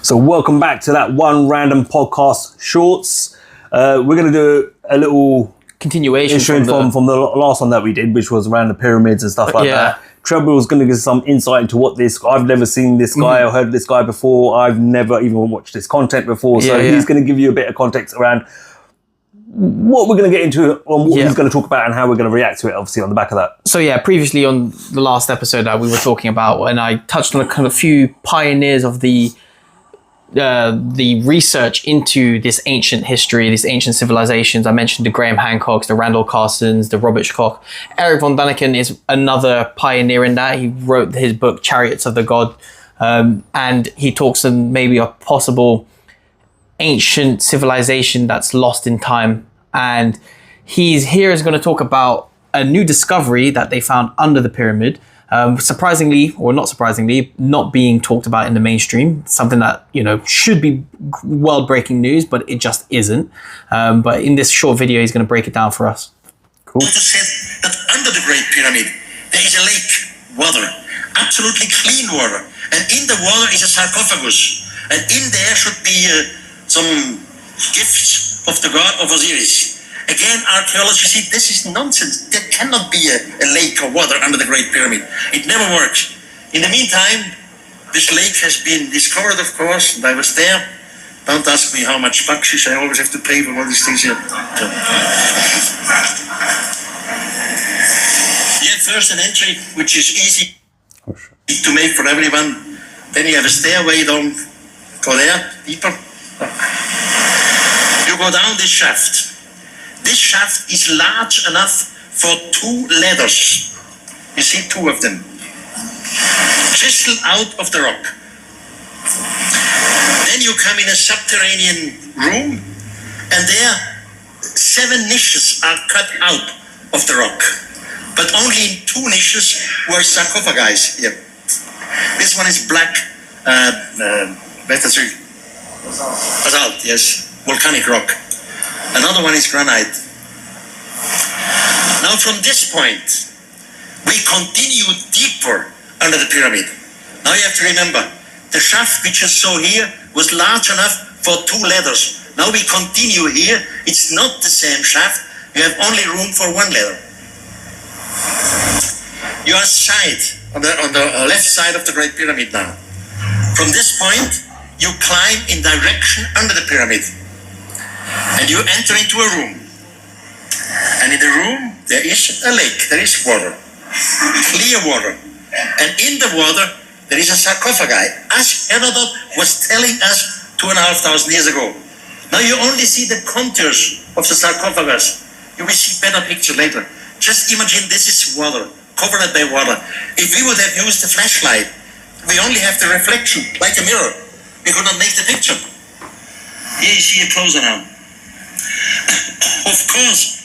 So welcome back to that one random podcast shorts. We're going to do a little continuation from the last one that we did, which was around the pyramids and stuff like that. Trebel was going to give some insight into what this. I've never seen this guy or heard this guy before. I've never even watched this content before. So he's going to give you a bit of context around what we're going to get into, on what he's going to talk about, and how we're going to react to it, obviously, on the back of that. So previously on the last episode that we were talking about, and I touched on a kind of few pioneers of the research into this ancient history, these ancient civilizations. I mentioned the Graham Hancocks, the Randall Carsons, the Robert Koch. Erik Von Daniken is another pioneer in that. He wrote his book Chariots of the God, and he talks on maybe a possible ancient civilization that's lost in time. And he's here going to talk about a new discovery that they found under the pyramid. Surprisingly, or not surprisingly, not being talked about in the mainstream. Something that, should be world-breaking news, but it just isn't. But in this short video, he's going to break it down for us. Cool. It said that under the Great Pyramid, there is a lake, water, absolutely clean water. And in the water is a sarcophagus. And in there should be some gifts of the god of Osiris. Again, archaeologists say this is nonsense. There cannot be a lake of water under the Great Pyramid. It never works. In the meantime, this lake has been discovered, of course, and I was there. Don't ask me how much bakshish I always have to pay for all these things here. First an entry, which is easy to make for everyone. Then you have a stairway down. Go there, deeper. You go down this shaft. This shaft is large enough for 2 ladders. You see 2 of them. Chiseled out of the rock. Then you come in a subterranean room, and there 7 niches are cut out of the rock. But only in 2 niches were sarcophagi here. This one is black, basalt, yes, volcanic rock. Another one is granite. Now from this point, we continue deeper under the pyramid. Now you have to remember, the shaft which you saw here was large enough for 2 ladders. Now we continue here, it's not the same shaft, you have only room for 1 ladder. You are on the left side of the Great Pyramid now. From this point, you climb in direction under the pyramid. And you enter into a room. And in the room, there is a lake, there is water, clear water. And in the water, there is a sarcophagi, as Herodot was telling us 2,500 years ago. Now you only see the contours of the sarcophagus. You will see better picture later. Just imagine this is water, covered by water. If we would have used a flashlight, we only have the reflection, like a mirror. We could not make the picture. Here you see it closer now. Of course,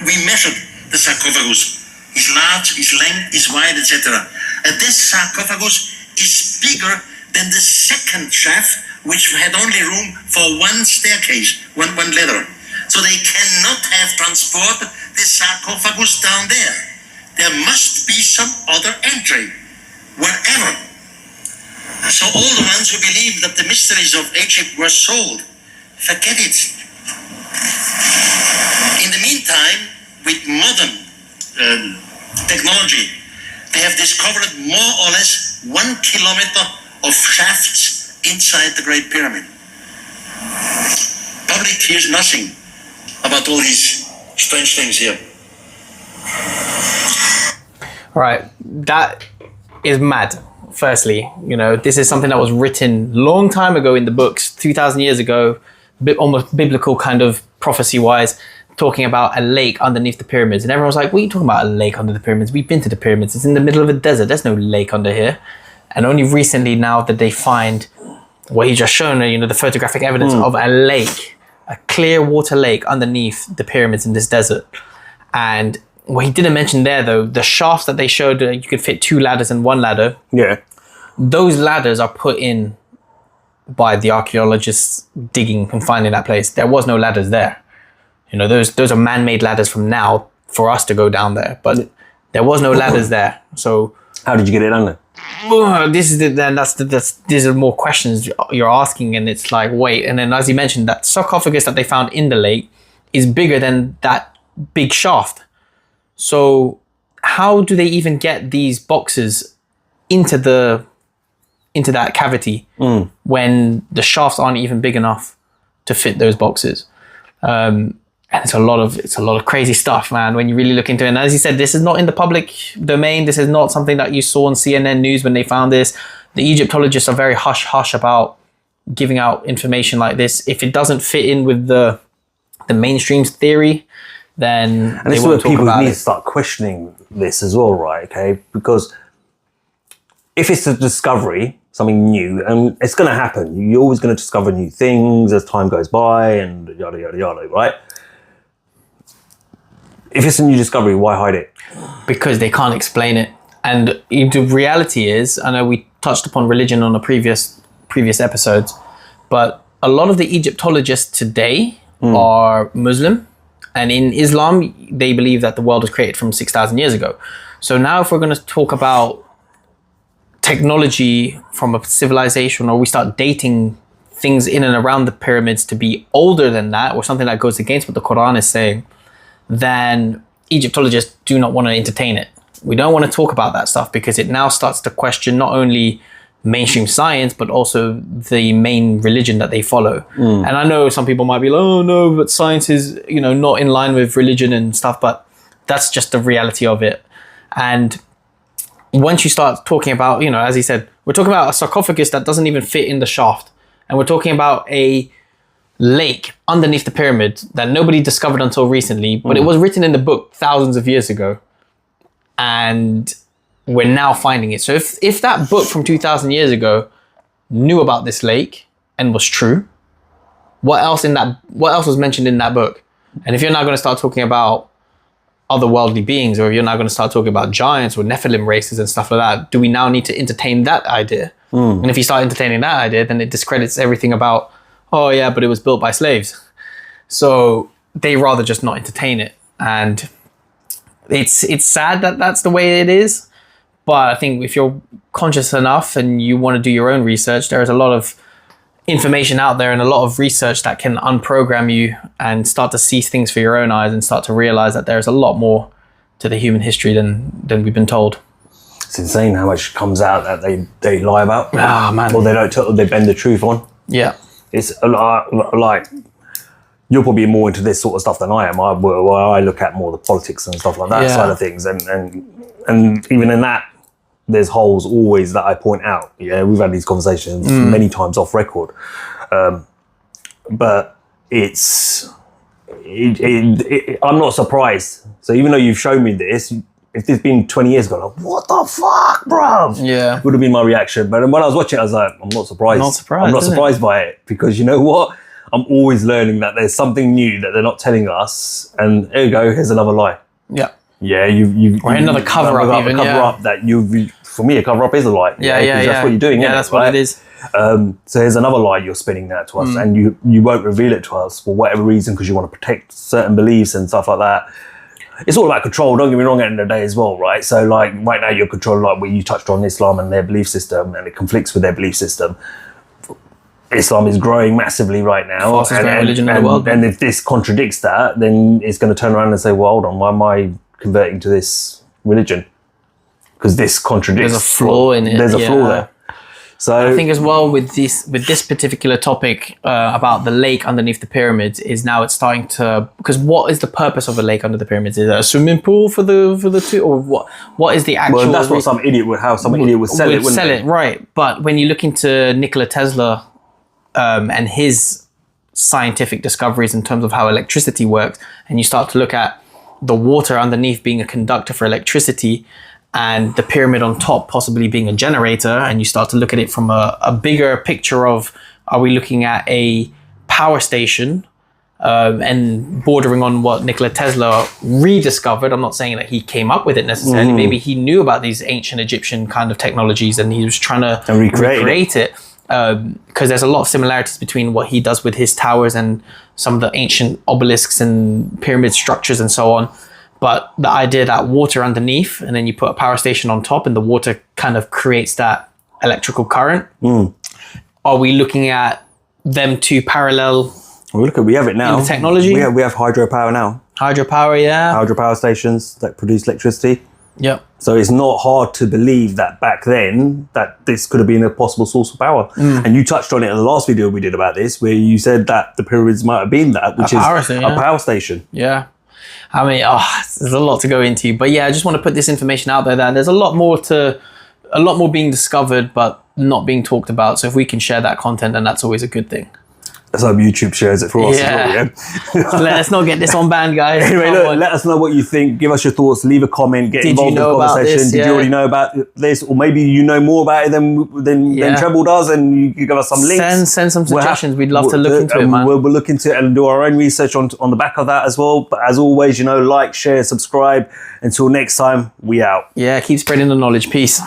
we measured the sarcophagus. It's large, it's length, it's wide, etc. And this sarcophagus is bigger than the second shaft, which had only room for 1 staircase, one ladder. So they cannot have transported this sarcophagus down there. There must be some other entry, wherever. So all the ones who believe that the mysteries of Egypt were solved, forget it. In the meantime, with modern technology, they have discovered more or less 1 kilometer of shafts inside the Great Pyramid. Public hears nothing about all these strange things here. All right, that is mad. Firstly, this is something that was written long time ago in the books, 2,000 years ago, almost biblical kind of prophecy-wise, talking about a lake underneath the pyramids. And everyone's like, what are you talking about, a lake under the pyramids? We've been to the pyramids. It's in the middle of a desert. There's no lake under here. And only recently now that they find what he just shown, the photographic evidence of a lake, a clear water lake underneath the pyramids in this desert. And what he didn't mention there, though, the shafts that they showed, you could fit 2 ladders and 1 ladder. Yeah. Those ladders are put in by the archaeologists digging and finding that place. There was no ladders there. Those are man-made ladders from now for us to go down there, but there was no ladders there. So How did you get it done then? These are more questions you're asking, and it's like, wait. And then, as you mentioned, that sarcophagus that they found in the lake is bigger than that big shaft. So how do they even get these boxes into that cavity when the shafts aren't even big enough to fit those boxes? And it's a lot of crazy stuff, man, when you really look into it. And as you said, this is not in the public domain. This is not something that you saw on CNN News when they found this. The Egyptologists are very hush-hush about giving out information like this. If it doesn't fit in with the mainstream's theory, then and this is where people need to start questioning this as well, right? Okay, because if it's a discovery, something new, and it's going to happen. You're always going to discover new things as time goes by, and yada yada yada, right? If it's a new discovery, why hide it? Because they can't explain it. And the reality is, I know we touched upon religion on a previous episodes, but a lot of the Egyptologists today are Muslim. And in Islam, they believe that the world was created from 6,000 years ago. So now if we're going to talk about technology from a civilization, or we start dating things in and around the pyramids to be older than that, or something that goes against what the Quran is saying, then Egyptologists do not want to entertain it. We don't want to talk about that stuff because it now starts to question not only mainstream science, but also the main religion that they follow. And I know some people might be like, oh no, but science is, not in line with religion and stuff, but that's just the reality of it. And once you start talking about, as he said, we're talking about a sarcophagus that doesn't even fit in the shaft. And we're talking about a lake underneath the pyramid that nobody discovered until recently, but it was written in the book thousands of years ago. And we're now finding it. So if that book from 2,000 years ago knew about this lake and was true, what else was mentioned in that book? And if you're now going to start talking about otherworldly beings, or if you're now going to start talking about giants or Nephilim races and stuff like that, do we now need to entertain that idea? And if you start entertaining that idea, then it discredits everything about, oh yeah, but it was built by slaves. So they rather just not entertain it. And it's sad that that's the way it is. But I think if you're conscious enough and you want to do your own research, there is a lot of information out there and a lot of research that can unprogram you and start to see things for your own eyes and start to realize that there's a lot more to the human history than we've been told. It's insane how much comes out that they lie about. Ah, man. Or they don't tell, they bend the truth on. Yeah. It's a lot, like, you're probably more into this sort of stuff than I am. I look at more the politics and stuff like that side of things. And even in that, there's holes always that I point out. Yeah, we've had these conversations many times off record. But I'm not surprised. So even though you've shown me this, if this been 20 years ago, like, what the fuck, bruv? Yeah. Would have been my reaction. But when I was watching it, I was like, I'm not surprised. I'm not surprised by it, because you know what? I'm always learning that there's something new that they're not telling us. And there you go, here's another lie. Yeah. Yeah, or another cover up, even. Up that for me, a cover up is a lie. Yeah. That's what you're doing. Yeah, that's what it is. So here's another lie you're spinning that to us, and you won't reveal it to us for whatever reason, because you want to protect certain beliefs and stuff like that. It's all about control. Don't get me wrong. At the end of the day, as well, right? So like right now, you're controlling, like where you touched on Islam and their belief system, and it conflicts with their belief system. Islam is growing massively right now, fastest growing religion in the world. And if this contradicts that, then it's going to turn around and say, "Well, hold on, why am I converting to this religion? Because this contradicts." There's a flaw in it. There's a flaw there. So I think as well with this particular topic about the lake underneath the pyramids is now it's starting to, because what is the purpose of a lake under the pyramids? Is it a swimming pool for the two, or what is the actual? Well, that's what some idiot would sell it, wouldn't they? Right? But when you look into Nikola Tesla and his scientific discoveries in terms of how electricity works, and you start to look at the water underneath being a conductor for electricity, and the pyramid on top possibly being a generator, and you start to look at it from a bigger picture of, are we looking at a power station and bordering on what Nikola Tesla rediscovered? I'm not saying that he came up with it necessarily. Maybe he knew about these ancient Egyptian kind of technologies and he was trying to recreate it. Because there's a lot of similarities between what he does with his towers and some of the ancient obelisks and pyramid structures and so on. But the idea that water underneath and then you put a power station on top and the water kind of creates that electrical current. Are we looking at them two parallel? We have it now. In the technology? We have hydropower now. Hydropower, yeah. Hydropower stations that produce electricity. Yep. So it's not hard to believe that back then that this could have been a possible source of power. And you touched on it in the last video we did about this, where you said that the pyramids might have been that, which is a power station. Yeah. I mean, there's a lot to go into, but yeah, I just want to put this information out there that there's a lot more being discovered, but not being talked about. So if we can share that content, then that's always a good thing. Let's hope YouTube shares it for us as well, yeah? Let's not get this on banned, guys. Anyway, look, let us know what you think. Give us your thoughts. Leave a comment. Get involved in the conversation. Did you already know about this? Or maybe you know more about it than Trebel does, and you give us some links. Send some suggestions. We'd love to look into it, man. We'll look into it and do our own research on the back of that as well. But as always, like, share, subscribe. Until next time, we out. Yeah, keep spreading the knowledge. Peace.